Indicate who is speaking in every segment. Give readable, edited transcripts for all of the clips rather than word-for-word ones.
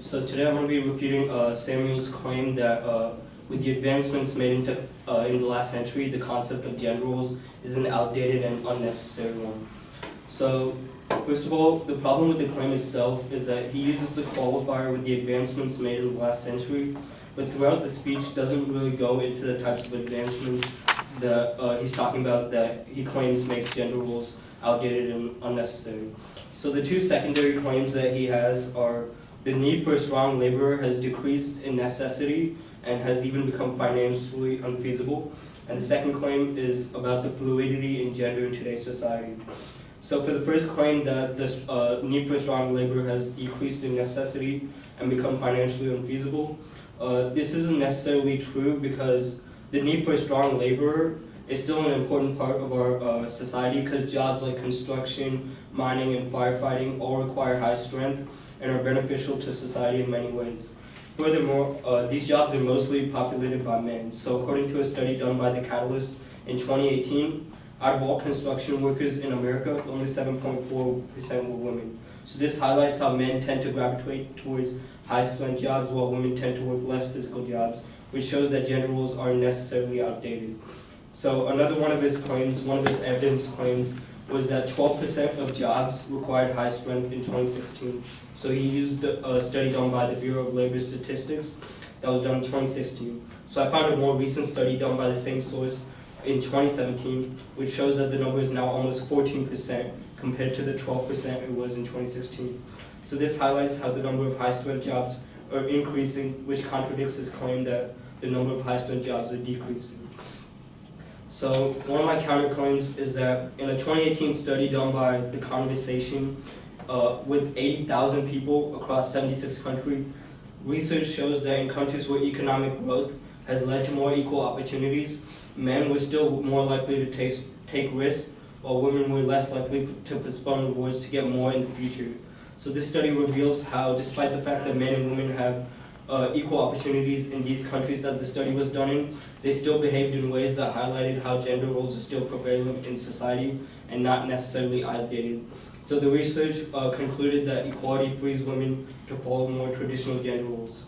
Speaker 1: So today I'm going to be refuting Samuel's claim that with the advancements made in the last century, the concept of gender roles is an outdated and unnecessary one. So first of all, the problem with the claim itself is that he uses the qualifier with the advancements made in the last century, but throughout the speech doesn't really go into the types of advancements that he's talking about that he claims makes gender roles outdated and unnecessary. So the two secondary claims that he has are the need for a strong laborer has decreased in necessity and has even become financially unfeasible. And the second claim is about the fluidity in gender in today's society. So for the first claim that this need for strong labor has decreased in necessity and become financially unfeasible, this isn't necessarily true because the need for a strong laborer is still an important part of our society because jobs like construction, mining, and firefighting all require high strength and are beneficial to society in many ways. Furthermore, these jobs are mostly populated by men. So according to a study done by The Catalyst in 2018, out of all construction workers in America, only 7.4% were women. So this highlights how men tend to gravitate towards high-strength jobs while women tend to work less physical jobs, which shows that gender roles aren't necessarily outdated. So another one of his claims, one of his evidence claims, was that 12% of jobs required high strength in 2016. So he used a study done by the Bureau of Labor Statistics that was done in 2016. So I found a more recent study done by the same source in 2017, which shows that the number is now almost 14% compared to the 12% it was in 2016. So this highlights how the number of high strength jobs are increasing, which contradicts his claim that the number of high strength jobs are decreasing. So one of my counterclaims is that in a 2018 study done by The Conversation with 80,000 people across 76 countries, research shows that in countries where economic growth has led to more equal opportunities, men were still more likely to take risks, while women were less likely to postpone rewards to get more in the future. So this study reveals how, despite the fact that men and women have equal opportunities in these countries that the study was done in, they still behaved in ways that highlighted how gender roles are still prevalent in society and not necessarily outdated. So the research concluded that equality frees women to follow more traditional gender roles.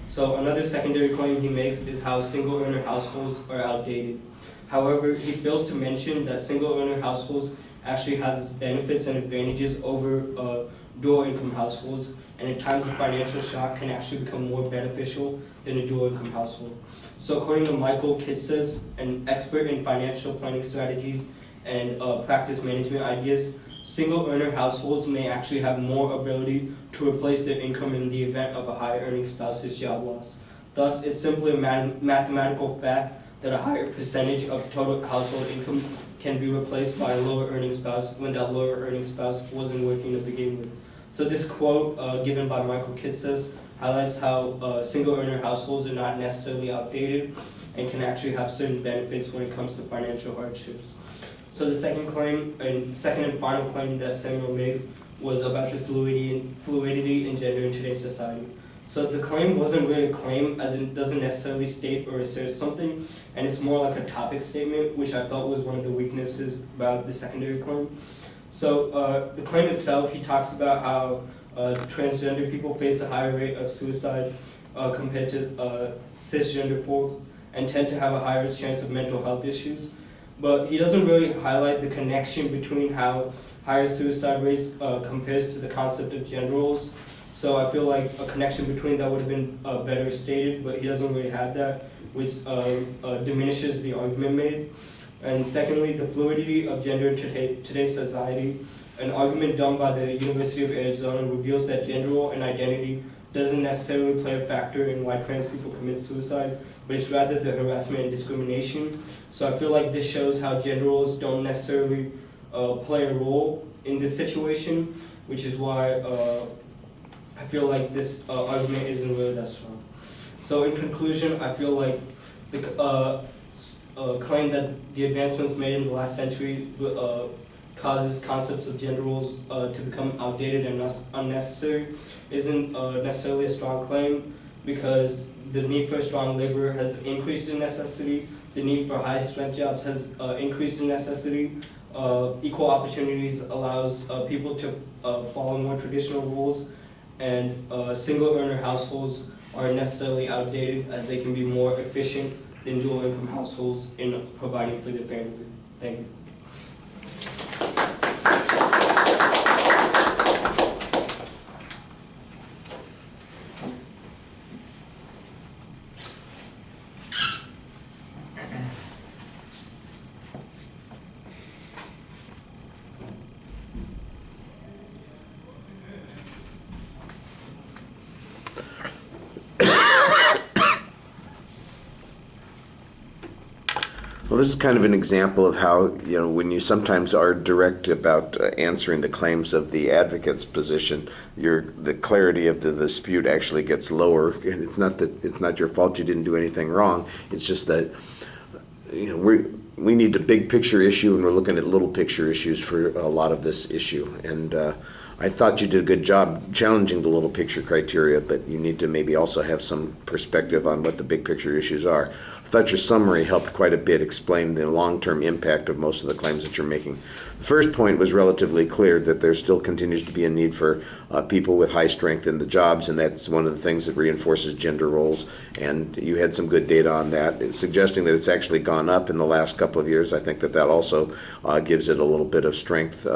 Speaker 1: So another secondary claim he makes is how single earner households are outdated. However, he fails to mention that single earner households actually has its benefits and advantages over dual income households, and in times of financial shock can actually become more beneficial than a dual income household. So according to Michael Kitces, an expert in financial planning strategies and practice management ideas, single earner households may actually have more ability to replace their income in the event of a high earning spouse's job loss. Thus, it's simply a mathematical fact that a higher percentage of total household income can be replaced by a lower earning spouse when that lower earning spouse wasn't working to begin with. So this quote given by Michael Kitces highlights how single earner households are not necessarily outdated and can actually have certain benefits when it comes to financial hardships. So the second and final claim that Samuel made was about the fluidity in gender in today's society. So the claim wasn't really a claim, as it doesn't necessarily state or assert something, and it's more like a topic statement, which I thought was one of the weaknesses about the secondary claim. So the claim itself, he talks about how transgender people face a higher rate of suicide compared to cisgender folks and tend to have a higher chance of mental health issues. But he doesn't really highlight the connection between how higher suicide rates compares to the concept of gender roles. So I feel like a connection between that would have been better stated, but he doesn't really have that, which diminishes the argument made. And secondly, the fluidity of gender in today's society. An argument done by the University of Arizona reveals that gender role and identity doesn't necessarily play a factor in why trans people commit suicide, but it's rather the harassment and discrimination. So I feel like this shows how gender roles don't necessarily play a role in this situation, which is why I feel like this argument isn't really that strong. So in conclusion, I feel like the claim that the advancements made in the last century causes concepts of gender roles to become outdated and unnecessary isn't necessarily a strong claim, because the need for strong labor has increased in necessity, the need for high strength jobs has increased in necessity, equal opportunities allows people to follow more traditional rules, and single earner households are necessarily outdated as they can be more efficient than dual income households in providing for their family. Thank you.
Speaker 2: Well, this is kind of an example of how, when you sometimes are direct about answering the claims of the advocate's position, the clarity of the dispute actually gets lower. And it's not that it's not your fault, you didn't do anything wrong. It's just that, we need a big picture issue, and we're looking at little picture issues for a lot of this issue. And I thought you did a good job challenging the little picture criteria, but you need to maybe also have some perspective on what the big picture issues are. I thought your summary helped quite a bit explain the long-term impact of most of the claims that you're making. The first point was relatively clear, that there still continues to be a need for people with high strength in the jobs, and that's one of the things that reinforces gender roles, and you had some good data on that. It's suggesting that it's actually gone up in the last couple of years. I think that also gives it a little bit of strength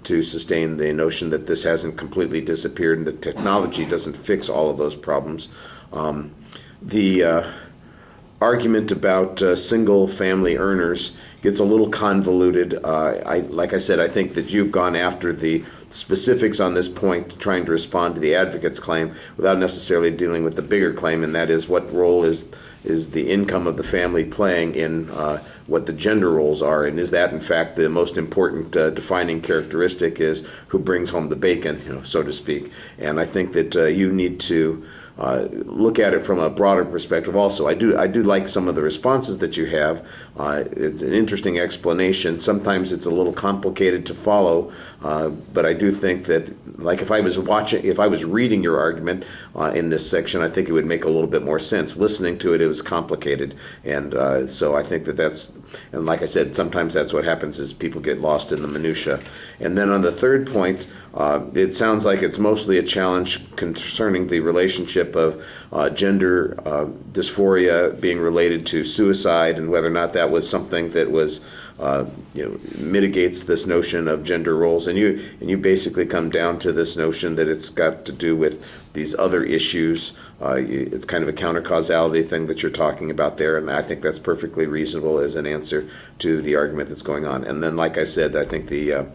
Speaker 2: to sustain the notion that this hasn't completely disappeared and that technology doesn't fix all of those problems. The argument about single family earners gets a little convoluted. Like I said, I think that you've gone after the specifics on this point, trying to respond to the advocate's claim without necessarily dealing with the bigger claim, and that is, what role is the income of the family playing in what the gender roles are, and is that in fact the most important defining characteristic, is who brings home the bacon, so to speak. And I think that you need to look at it from a broader perspective also. I do like some of the responses that you have. It's an interesting explanation. Sometimes it's a little complicated to follow, but I do think that, like, if I was reading your argument in this section, I think it would make a little bit more sense. Listening to it, it was complicated, and so I think and like I said, sometimes that's what happens, is people get lost in the minutia. And then on the third point, it sounds like it's mostly a challenge concerning the relationship of gender dysphoria being related to suicide, and whether or not that was something that was mitigates this notion of gender roles. And you basically come down to this notion that it's got to do with these other issues. It's kind of a counter-causality thing that you're talking about there, and I think that's perfectly reasonable as an answer to the argument that's going on. And then, like I said, I think the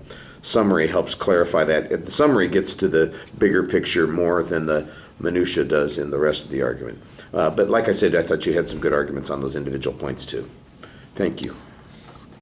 Speaker 2: summary helps clarify that. The summary gets to the bigger picture more than the minutia does in the rest of the argument. But like I said, I thought you had some good arguments on those individual points too. Thank you.